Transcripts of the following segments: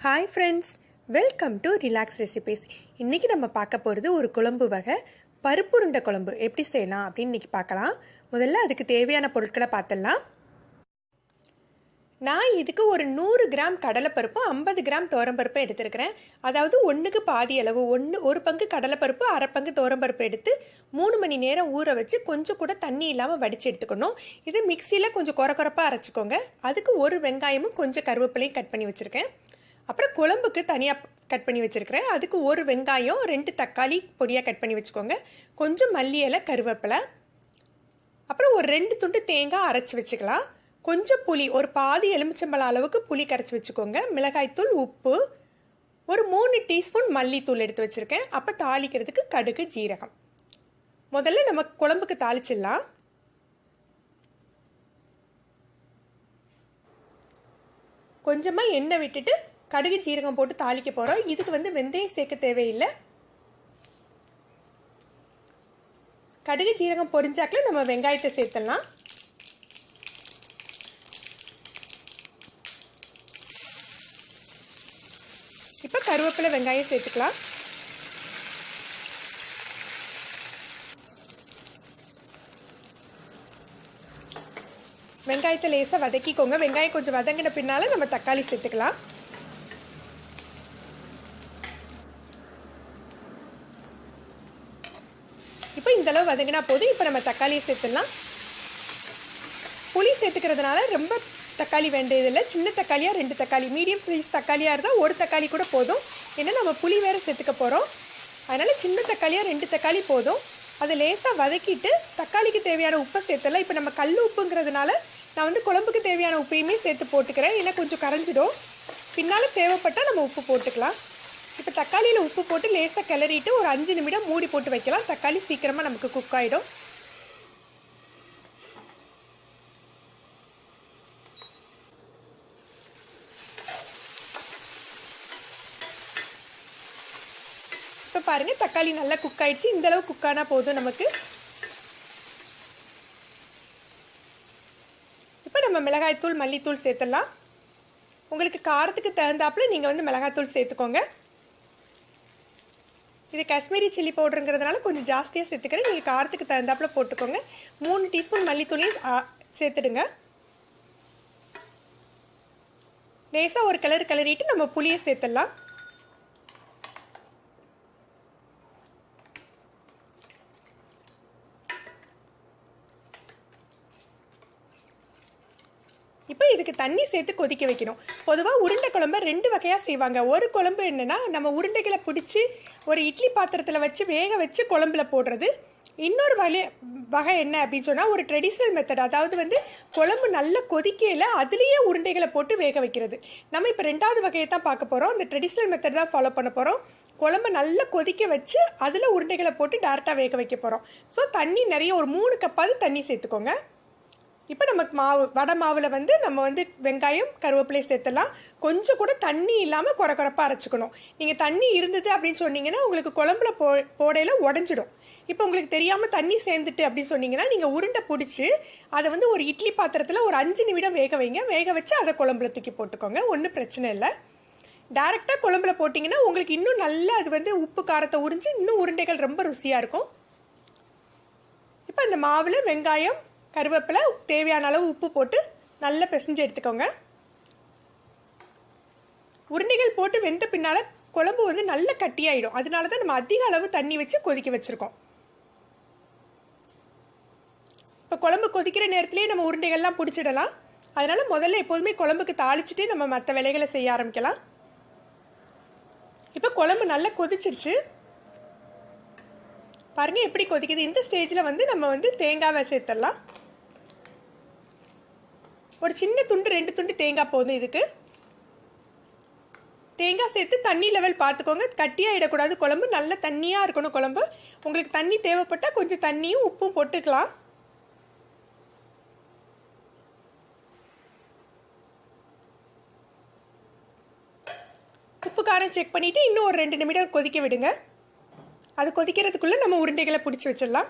Hi friends, welcome to relax recipes. இன்றைக்கி நம்ம பார்க்க போகிறது ஒரு குழம்பு வகை, பருப்புருண்டை குழம்பு எப்படி செய்யலாம் அப்படின்னு இன்றைக்கி பார்க்கலாம். முதல்ல அதுக்கு தேவையான பொருட்களை பார்த்துடலாம். நான் இதுக்கு ஒரு 100 கிராம் கடலைப்பருப்பும் 50 கிராம் துவரம்பருப்பும் எடுத்துருக்கிறேன். அதாவது ஒன்றுக்கு பாதி அளவு, ஒரு பங்கு கடலைப்பருப்பு, அரை பங்கு துவரம்பருப்பு எடுத்து 3 மணி நேரம் ஊற வச்சு கொஞ்சம் கூட தண்ணி இல்லாமல் வடித்து எடுத்துக்கணும். இது மிக்சியில் கொஞ்சம் குறப்பாக அரைச்சிக்கோங்க. அதுக்கு ஒரு வெங்காயமும் கொஞ்சம் கருவேப்பிலையும் கட் பண்ணி வச்சுருக்கேன். அப்புறம் குழம்புக்கு தனியாக கட் பண்ணி வச்சுருக்கிறேன். அதுக்கு ஒரு வெங்காயம், 2 தக்காளி பொடியாக கட் பண்ணி வச்சுக்கோங்க. கொஞ்சம் மல்லி இலை, கருவேப்பிலை, அப்புறம் ஒரு 2 துண்டு தேங்காய் அரைச்சி வச்சுக்கலாம். கொஞ்சம் புளி, ஒரு பாதி எலுமிச்சம்பழம் அளவுக்கு புளி கரைச்சி வச்சுக்கோங்க. மிளகாய்த்தூள், உப்பு, ஒரு 3 டீஸ்பூன் மல்லித்தூள் எடுத்து வச்சுருக்கேன். அப்போ தாளிக்கிறதுக்கு கடுகு, ஜீரகம். முதல்ல நம்ம குழம்புக்கு தாளிச்சிடலாம். கொஞ்சமாக எண்ணெய் விட்டுட்டு கடுகு ஜீரகம் போட்டு தாளிக்க போகிறோம். இதுக்கு வெந்தயம் சேர்க்க தேவையில்லை. கடுகு ஜீரகம் பொரிஞ்சாக்கில் நம்ம வெங்காயத்தை சேர்த்துடலாம். இப்போ கருவேப்பிலை, வெங்காயம் சேர்த்துக்கலாம். வெங்காயத்தை லேசாக வதக்கிக்கோங்க. வெங்காயம் கொஞ்சம் வதங்கின பின்னால் நம்ம தக்காளி சேர்த்துக்கலாம். இப்போ இந்தளவு வதங்கினா போதும். இப்போ நம்ம தக்காளியை சேர்த்துடலாம். புளி சேர்த்துக்கிறதுனால ரொம்ப தக்காளி வேண்டியதில்லை. சின்ன தக்காளியாக 2 தக்காளி, மீடியம் சைஸ் தக்காளியாக இருந்தால் ஒரு தக்காளி கூட போதும். ஏன்னா நம்ம புளி வேறு சேர்த்துக்க போகிறோம். அதனால் சின்ன தக்காளியாக 2 தக்காளி போதும். அதை லேசாக வதக்கிட்டு தக்காளிக்கு தேவையான உப்பை சேர்த்துடலாம். இப்போ நம்ம கல் உப்புங்கிறதுனால நான் குழம்புக்கு தேவையான உப்பையுமே சேர்த்து போட்டுக்கிறேன். ஏன்னா கொஞ்சம் கரைஞ்சிடும். பின்னால் தேவைப்பட்டால் நம்ம உப்பு போட்டுக்கலாம். இப்போ தக்காளியில் உப்பு போட்டு லேசாக கிளறிட்டு ஒரு 5 நிமிடம் மூடி போட்டு வைக்கலாம். தக்காளி சீக்கிரமாக நமக்கு குக் ஆகிடும். இப்போ பாருங்கள், தக்காளி நல்லா குக் ஆகிடுச்சு. இந்தளவு குக்கானா போதும் நமக்கு. இப்போ நம்ம மிளகாய்த்தூள், மல்லித்தூள் சேர்த்துடலாம். உங்களுக்கு காரத்துக்கு தகுந்தாப்புல நீங்கள் மிளகாய்த்தூள் சேர்த்துக்கோங்க. இது காஷ்மீரி சில்லி பவுடருங்கிறதுனால கொஞ்சம் ஜாஸ்தியாக சேர்த்துக்கிறேன். நீங்கள் காரத்துக்கு தகுந்தாப்புல போட்டுக்கோங்க. 3 டீஸ்பூன் மல்லித்தூளையும் சேர்த்துடுங்க. லேசாக ஒரு கிளறிட்டு நம்ம புளியை சேர்த்துடலாம். இப்போ இதுக்கு தண்ணி சேர்த்து கொதிக்க வைக்கணும். பொதுவாக உருண்டை குழம்பு 2 வகையாக செய்வாங்க. ஒரு குழம்பு என்னென்னா நம்ம உருண்டைகளை பிடிச்சி ஒரு இட்லி பாத்திரத்தில் வச்சு வேக வச்சு குழம்புல போடுறது. இன்னொரு வகை என்ன அப்படின்னு சொன்னால் ஒரு ட்ரெடிஷ்னல் மெத்தட். அதாவது குழம்பு நல்லா கொதிக்கையில் அதுலேயே உருண்டைகளை போட்டு வேக வைக்கிறது. நம்ம இப்போ 2வது வகையை தான் பார்க்க போகிறோம். அந்த ட்ரெடிஷ்னல் மெத்தட் தான் ஃபாலோ பண்ண போகிறோம். குழம்பு நல்லா கொதிக்க வச்சு அதில் உருண்டைகளை போட்டு டேரெக்டாக வேக வைக்க போகிறோம். ஸோ தண்ணி நிறைய, ஒரு 3 கப்பாவது தண்ணி சேர்த்துக்கோங்க. இப்போ நமக்கு வடை மாவில் நம்ம வெங்காயம், கருவேப்பிலை சேர்த்துடலாம். கொஞ்சம் கூட தண்ணி இல்லாமல் குறப்பாக அரைச்சிக்கணும். நீங்கள் தண்ணி இருந்தது அப்படின்னு சொன்னீங்கன்னா உங்களுக்கு குழம்புல போடையில் உடஞ்சிடும். இப்போ உங்களுக்கு தெரியாமல் தண்ணி சேர்ந்துட்டு அப்படின்னு சொன்னீங்கன்னா நீங்கள் உருண்டை பிடிச்சி அதை ஒரு இட்லி பாத்திரத்தில் ஒரு 5 நிமிடம் வேக வைங்க. வேக வச்சு அதை குழம்புல தூக்கி போட்டுக்கோங்க. ஒன்றும் பிரச்சனை இல்லை. டேரெக்டாக குழம்புல போட்டிங்கன்னா உங்களுக்கு இன்னும் நல்லா அது உப்பு காரத்தை உறிஞ்சி இன்னும் உருண்டைகள் ரொம்ப ருசியாக இருக்கும். இப்போ அந்த மாவில் வெங்காயம், கருவேப்பிலை, தேவையான அளவு உப்பு போட்டு நல்லா பிசைஞ்சு எடுத்துக்கோங்க. உருண்டைகள் போட்டு வெந்த பின்னால் குழம்பு நல்ல கட்டியாயிடும். அதனால தான் நம்ம அதிக அளவு தண்ணி வச்சு கொதிக்க வச்சுருக்கோம். இப்போ குழம்பு கொதிக்கிற நேரத்துலேயே நம்ம உருண்டைகள்லாம் பிடிச்சிடலாம். அதனால் முதல்ல எப்போதுமே குழம்புக்கு தாளிச்சுட்டு நம்ம மற்ற வேலைகளை செய்ய ஆரம்பிக்கலாம். இப்போ குழம்பு நல்லா கொதிச்சிருச்சு பாருங்கள், எப்படி கொதிக்குது. இந்த ஸ்டேஜில் நம்ம தேங்காவை சேர்த்துடலாம். ஒரு சின்ன துண்டு, 2 துண்டு தேங்காய் போதும். இதுக்கு தேங்காய் சேர்த்து தண்ணி லெவல் பார்த்துக்கோங்க. கட்டியாகிடக்கூடாது. குழம்பு நல்ல தண்ணியாக இருக்கணும். குழம்பு உங்களுக்கு தண்ணி தேவைப்பட்டால் கொஞ்சம் தண்ணியும் உப்பும் போட்டுக்கலாம். உப்பு காரம் செக் பண்ணிவிட்டு இன்னும் ஒரு 2 நிமிடம் கொதிக்க விடுங்க. அது கொதிக்கிறதுக்குள்ளே நம்ம உருண்டைகளை பிடிச்சி வச்சிடலாம்.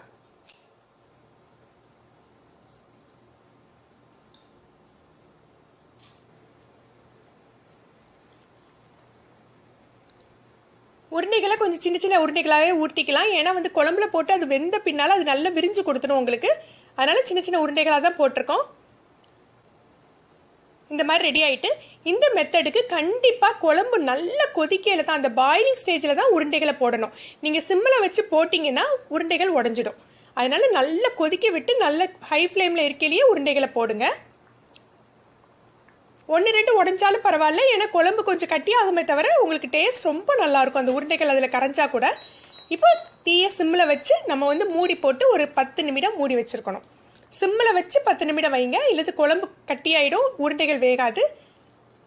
உருண்டைகளை கொஞ்சம் சின்ன சின்ன உருண்டைகளாகவே ஊட்டிக்கலாம். ஏன்னா வந்து குழம்புல போட்டு அது வெந்த பின்னால் அது நல்லா விரிஞ்சு கொடுத்துடும் உங்களுக்கு. அதனால சின்ன சின்ன உருண்டைகளாக தான் போட்டிருக்கோம். இந்த மாதிரி ரெடி ஆகிட்டு இந்த மெத்தடுக்கு கண்டிப்பாக குழம்பு நல்ல கொதிக்கையில் தான், அந்த பாயிலிங் ஸ்டேஜில் தான் உருண்டைகளை போடணும். நீங்கள் சிம்மில் வச்சு போட்டிங்கன்னா உருண்டைகள் உடஞ்சிடும். அதனால நல்லா கொதிக்க விட்டு நல்ல ஹை ஃப்ளேமில் இருக்கையிலேயே உருண்டைகளை போடுங்க. 1-2 உடஞ்சாலும் பரவாயில்ல, ஏன்னா குழம்பு கொஞ்சம் கட்டியாகுமே தவிர உங்களுக்கு டேஸ்ட் ரொம்ப நல்லாயிருக்கும் அந்த உருண்டைகள் அதில் கரைஞ்சா கூட. இப்போ தீயை சிம்மில் வச்சு நம்ம வந்து மூடி போட்டு ஒரு 10 நிமிடம் மூடி வச்சுருக்கணும். சிம்மில் வச்சு 10 நிமிடம் வைங்க, இல்லது குழம்பு கட்டியாயிடும், உருண்டைகள் வேகாது.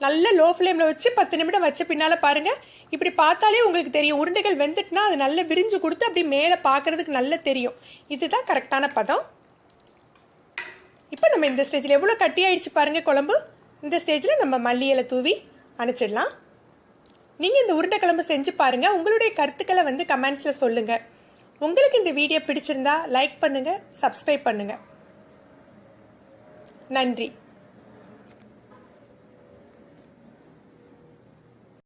நல்ல லோ ஃப்ளேமில் வச்சு 10 நிமிடம் வச்ச பின்னால் பாருங்கள், இப்படி பார்த்தாலே உங்களுக்கு தெரியும் உருண்டைகள் வெந்துட்டுனா அது நல்லா விரிஞ்சு கொடுத்து அப்படி மேலே பார்க்குறதுக்கு நல்லா தெரியும். இதுதான் கரெக்டான பதம். இப்போ நம்ம இந்த ஸ்டேஜில் எவ்வளோ கட்டி ஆயிடுச்சு பாருங்கள் குழம்பு. இந்த ஸ்டேஜில் நம்ம மல்லி இலை தூவி அணைச்சிடலாம். நீங்கள் இந்த உருண்டை குழம்பு செஞ்சு பாருங்கள். உங்களுடைய கருத்துக்களை வந்து கமெண்ட்ஸில் சொல்லுங்கள். உங்களுக்கு இந்த வீடியோ பிடிச்சிருந்தா லைக் பண்ணுங்கள், சப்ஸ்கிரைப் பண்ணுங்கள். நன்றி.